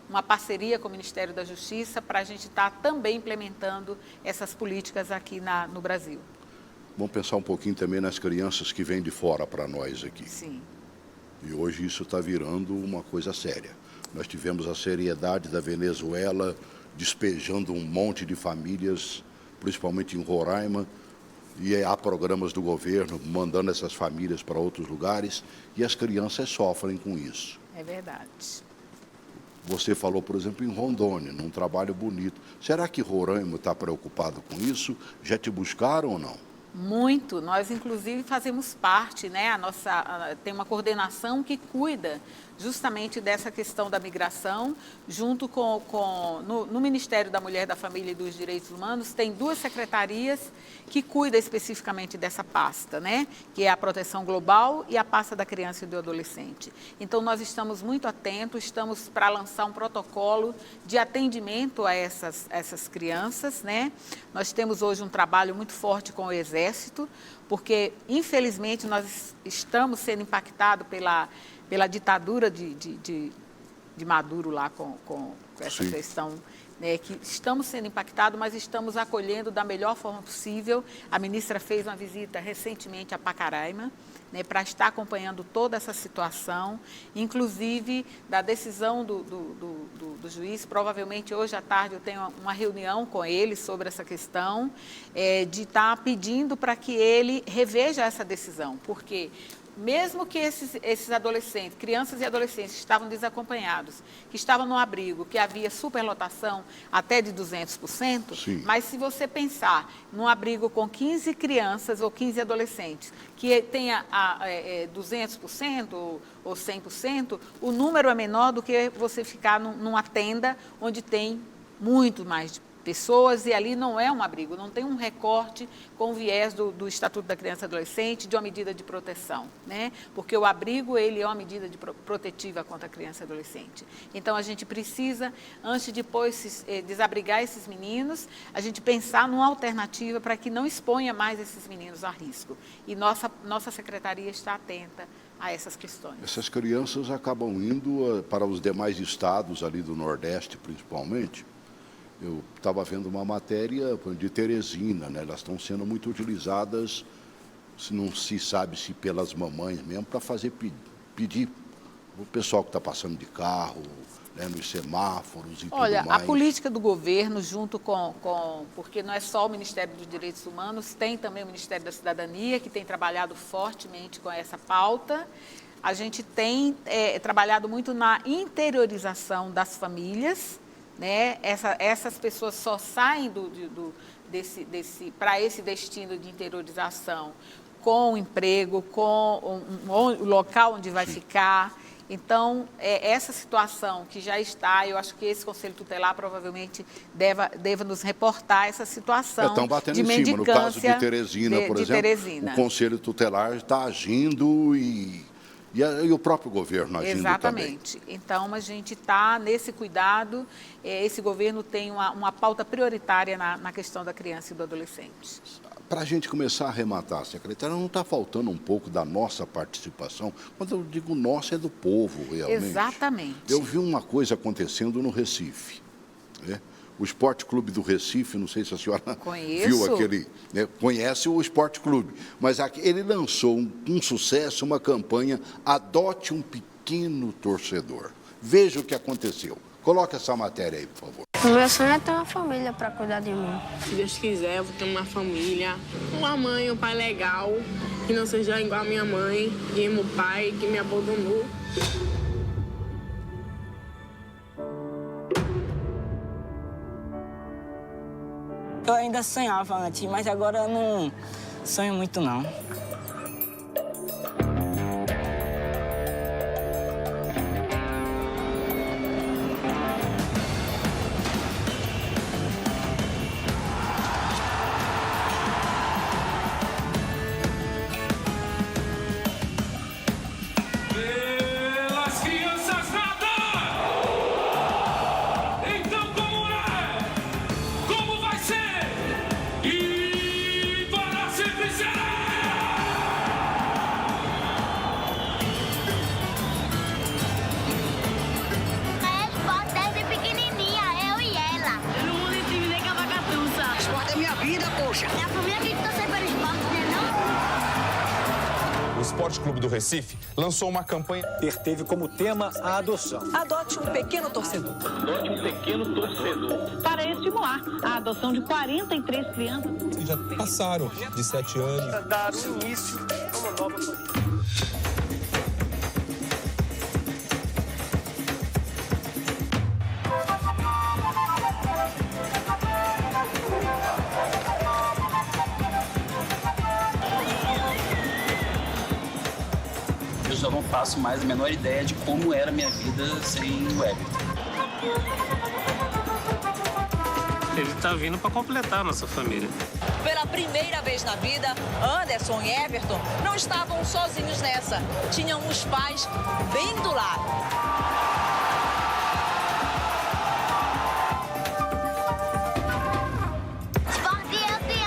[SPEAKER 2] uma parceria com o Ministério da Justiça para a gente estar também implementando essas políticas aqui no Brasil.
[SPEAKER 1] Vamos pensar um pouquinho também nas crianças que vêm de fora para nós aqui.
[SPEAKER 2] Sim.
[SPEAKER 1] E hoje isso está virando uma coisa séria. Nós tivemos a seriedade da Venezuela despejando um monte de famílias, principalmente em Roraima, e há programas do governo mandando essas famílias para outros lugares, e as crianças sofrem com isso.
[SPEAKER 2] É verdade.
[SPEAKER 1] Você falou, por exemplo, em Rondônia, num trabalho bonito. Será que Roraima está preocupado com isso? Já te buscaram ou não?
[SPEAKER 2] Muito. Nós, inclusive, fazemos parte, né? Tem uma coordenação que cuida justamente dessa questão da migração, junto no Ministério da Mulher, da Família e dos Direitos Humanos, tem 2 secretarias que cuidam especificamente dessa pasta, né? Que é a Proteção Global e a pasta da Criança e do Adolescente. Então, nós estamos muito atentos, estamos para lançar um protocolo de atendimento a essas crianças, né? Nós temos hoje um trabalho muito forte com o Exército, porque, infelizmente, nós estamos sendo impactados pela ditadura de Maduro lá com essa
[SPEAKER 1] Sim.
[SPEAKER 2] questão, né, que estamos sendo impactados, mas estamos acolhendo da melhor forma possível. A ministra fez uma visita recentemente a Pacaraima, né, para estar acompanhando toda essa situação, inclusive da decisão do juiz. Provavelmente hoje à tarde eu tenho uma reunião com ele sobre essa questão, de estar pedindo para que ele reveja essa decisão, porque mesmo que esses adolescentes, crianças e adolescentes, estavam desacompanhados, que estavam no abrigo, que havia superlotação até de 200%,
[SPEAKER 1] Sim.
[SPEAKER 2] mas se você pensar num abrigo com 15 crianças ou 15 adolescentes, que tenha 200% ou 100%, o número é menor do que você ficar numa tenda onde tem muito mais pessoas, e ali não é um abrigo, não tem um recorte com viés do Estatuto da Criança e Adolescente de uma medida de proteção, né? Porque o abrigo, ele é uma medida protetiva contra a criança e adolescente. Então, a gente precisa, antes de depois desabrigar esses meninos, a gente pensar numa alternativa para que não exponha mais esses meninos a risco. E nossa secretaria está atenta a essas questões.
[SPEAKER 1] Essas crianças acabam indo para os demais estados ali do Nordeste, principalmente. Eu estava vendo uma matéria de Teresina, né? Elas estão sendo muito utilizadas, não se sabe se pelas mamães mesmo, para fazer pedir o pessoal que está passando de carro, né, nos semáforos e
[SPEAKER 2] Olha,
[SPEAKER 1] tudo mais.
[SPEAKER 2] a política do governo, junto porque não é só o Ministério dos Direitos Humanos, tem também o Ministério da Cidadania, que tem trabalhado fortemente com essa pauta. A gente tem trabalhado muito na interiorização das famílias, né? Essas pessoas só saem para esse destino de interiorização com o emprego, com o local onde vai ficar. Então, essa situação que já está, eu acho que esse Conselho Tutelar provavelmente deva nos reportar essa situação
[SPEAKER 1] Estão batendo
[SPEAKER 2] de
[SPEAKER 1] em cima. No caso de Teresina, por exemplo,
[SPEAKER 2] Teresina.
[SPEAKER 1] O Conselho Tutelar está agindo e o próprio governo agindo
[SPEAKER 2] Exatamente.
[SPEAKER 1] também.
[SPEAKER 2] Então, a gente está nesse cuidado. Esse governo tem uma pauta prioritária na questão da criança e do adolescente.
[SPEAKER 1] Para a gente começar a arrematar, secretária, não está faltando um pouco da nossa participação? Quando eu digo nossa, é do povo, realmente.
[SPEAKER 2] Exatamente.
[SPEAKER 1] Eu vi uma coisa acontecendo no Recife, né? O Esporte Clube do Recife, não sei se a senhora viu aquele, né? Conhece o Esporte Clube, mas ele lançou um sucesso, uma campanha, adote um pequeno torcedor. Veja o que aconteceu. Coloca essa matéria aí, por favor.
[SPEAKER 8] O meu sonho é ter uma família para cuidar de mim.
[SPEAKER 9] Se Deus quiser, eu vou ter uma família, uma mãe, um pai legal, que não seja igual a minha mãe e meu pai, que me abandonou.
[SPEAKER 10] Eu ainda sonhava antes, mas agora eu não sonho muito, não.
[SPEAKER 11] O Esporte Clube do Recife lançou uma campanha
[SPEAKER 12] que teve como tema a adoção.
[SPEAKER 13] Adote um pequeno torcedor.
[SPEAKER 14] Adote um pequeno torcedor.
[SPEAKER 15] Para estimular a adoção de 43 crianças
[SPEAKER 11] que já passaram de 7 anos.
[SPEAKER 12] Para dar início a uma nova família.
[SPEAKER 16] Eu não faço mais a menor ideia de como era a minha vida sem o Everton.
[SPEAKER 14] Ele está vindo para completar a nossa família.
[SPEAKER 13] Pela primeira vez na vida, Anderson e Everton não estavam sozinhos nessa. Tinham os pais bem do lado.
[SPEAKER 8] Esporte, eu te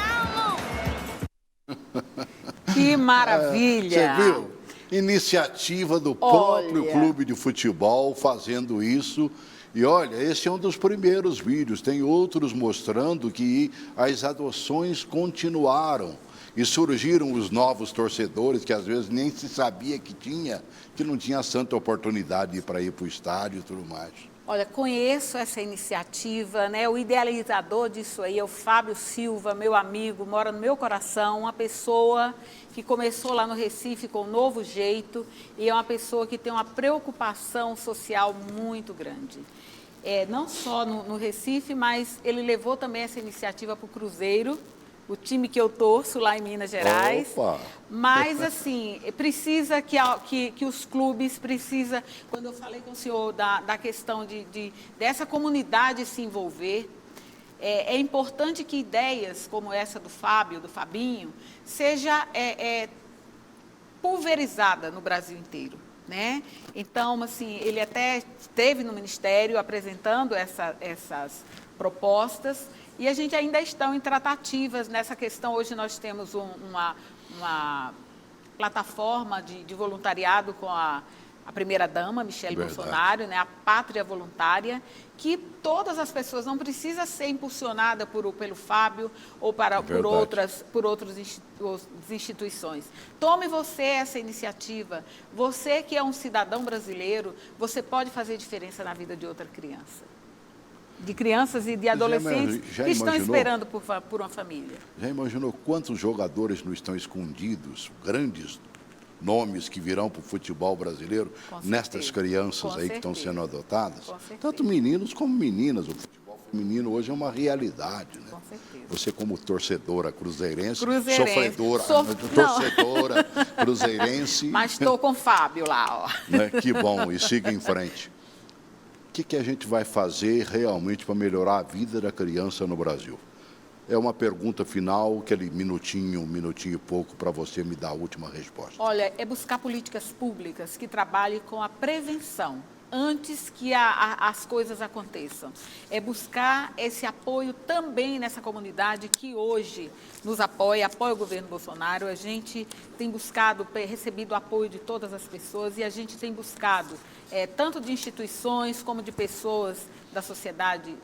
[SPEAKER 8] amo!
[SPEAKER 2] Que maravilha!
[SPEAKER 1] Você viu? Iniciativa do próprio clube de futebol fazendo isso. E olha, esse é um dos primeiros vídeos. Tem outros mostrando que as adoções continuaram. E surgiram os novos torcedores, que às vezes nem se sabia que não tinha santa oportunidade para ir para o estádio e tudo mais.
[SPEAKER 2] Olha, conheço essa iniciativa, né? O idealizador disso aí é o Fábio Silva, meu amigo, mora no meu coração, uma pessoa que começou lá no Recife com um novo jeito e é uma pessoa que tem uma preocupação social muito grande. Não só no Recife, mas ele levou também essa iniciativa para o Cruzeiro, o time que eu torço lá em Minas Gerais.
[SPEAKER 1] Opa.
[SPEAKER 2] Mas, assim, precisa que os clubes, quando eu falei com o senhor da questão dessa comunidade se envolver, é importante que ideias como essa do Fábio, do Fabinho, seja pulverizada no Brasil inteiro, né? Então, assim, ele até esteve no Ministério apresentando essas propostas, e a gente ainda está em tratativas nessa questão. Hoje nós temos uma plataforma de voluntariado com a primeira-dama, Michele Bolsonaro, né, a Pátria Voluntária, que todas as pessoas, não precisa ser impulsionada pelo Fábio ou por outras instituições. Tome você essa iniciativa. Você que é um cidadão brasileiro, você pode fazer diferença na vida de outra criança. De crianças e de adolescentes que estão esperando por uma família.
[SPEAKER 1] Já imaginou quantos jogadores não estão escondidos, grandes nomes que virão para o futebol brasileiro, nestas crianças aí que estão sendo adotadas? Tanto meninos como meninas. O futebol feminino hoje é uma realidade, né?
[SPEAKER 2] Com certeza.
[SPEAKER 1] Você como torcedora cruzeirense. Sofredora, torcedora cruzeirense.
[SPEAKER 2] Mas estou com o Fábio lá, ó.
[SPEAKER 1] Né? Que bom, e siga em frente. O que a gente vai fazer realmente para melhorar a vida da criança no Brasil? É uma pergunta final, aquele minutinho e pouco, para você me dar a última resposta.
[SPEAKER 2] Olha, é buscar políticas públicas que trabalhem com a prevenção, antes que as coisas aconteçam. É buscar esse apoio também nessa comunidade que hoje nos apoia o governo Bolsonaro. A gente tem recebido o apoio de todas as pessoas e a gente tem buscado, tanto de instituições como de pessoas da sociedade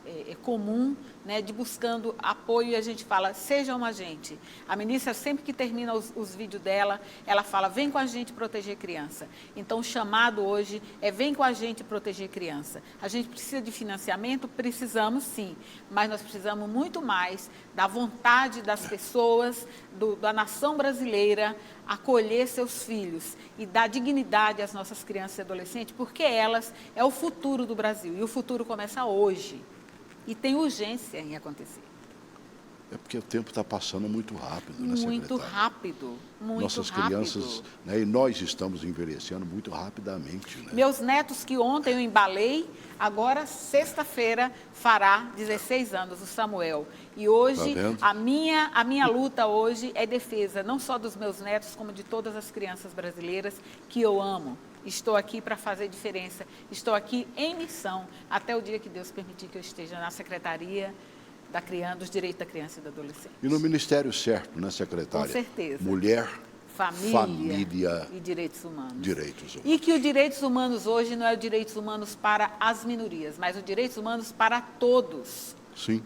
[SPEAKER 2] comum, né, de buscando apoio, e a gente fala, seja uma gente. A ministra, sempre que termina os vídeos dela, ela fala, vem com a gente proteger criança. Então, o chamado hoje é, vem com a gente proteger criança. A gente precisa de financiamento? Precisamos sim, mas nós precisamos muito mais da vontade das pessoas, da nação brasileira, acolher seus filhos e dar dignidade às nossas crianças e adolescentes, porque elas é o futuro do Brasil, e o futuro começa hoje, e tem urgência em acontecer.
[SPEAKER 1] É porque o tempo está passando muito rápido, né,
[SPEAKER 2] Muito
[SPEAKER 1] secretária?
[SPEAKER 2] rápido, muito
[SPEAKER 1] Nossas
[SPEAKER 2] rápido.
[SPEAKER 1] crianças, né, e nós estamos envelhecendo muito rapidamente, né?
[SPEAKER 2] Meus netos, que ontem eu embalei, agora, sexta-feira, fará 16 anos, o Samuel. E hoje,
[SPEAKER 1] Tá vendo?
[SPEAKER 2] a minha luta hoje é defesa, não só dos meus netos, como de todas as crianças brasileiras que eu amo. Estou aqui para fazer diferença, estou aqui em missão, até o dia que Deus permitir que eu esteja na Secretaria dos Direitos da Criança e do Adolescente.
[SPEAKER 1] E no ministério certo, né, secretária?
[SPEAKER 2] Com certeza.
[SPEAKER 1] Mulher,
[SPEAKER 2] Família e direitos humanos.
[SPEAKER 1] Direitos humanos.
[SPEAKER 2] E que os direitos humanos hoje não é os direitos humanos para as minorias, mas os direitos humanos para todos.
[SPEAKER 1] Sim.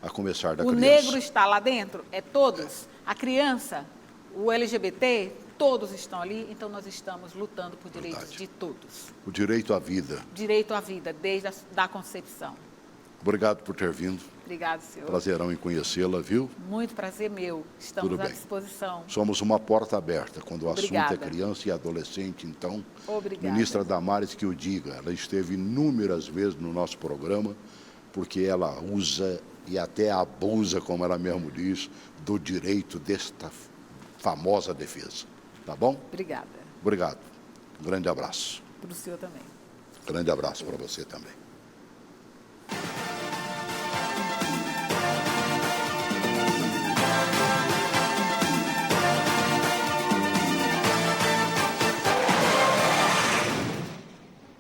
[SPEAKER 1] A começar da
[SPEAKER 2] O
[SPEAKER 1] criança.
[SPEAKER 2] negro está lá dentro, é todos. A criança, o LGBT, todos estão ali, então nós estamos lutando por direitos de todos.
[SPEAKER 1] O direito à vida.
[SPEAKER 2] Direito à vida, desde a concepção.
[SPEAKER 1] Obrigado por ter vindo.
[SPEAKER 2] Obrigado, senhor.
[SPEAKER 1] Prazerão em conhecê-la, viu?
[SPEAKER 2] Muito prazer meu. Estamos
[SPEAKER 1] Tudo
[SPEAKER 2] à
[SPEAKER 1] bem.
[SPEAKER 2] disposição.
[SPEAKER 1] Somos uma porta aberta. Quando o
[SPEAKER 2] Obrigada.
[SPEAKER 1] assunto é criança e adolescente, então,
[SPEAKER 2] Obrigada.
[SPEAKER 1] ministra Damares que o diga. Ela esteve inúmeras vezes no nosso programa, porque ela usa e até abusa, como ela mesmo diz, do direito desta famosa defesa. Tá bom?
[SPEAKER 2] Obrigada.
[SPEAKER 1] Obrigado. Um grande abraço.
[SPEAKER 2] Para o senhor também.
[SPEAKER 1] Grande abraço para você também.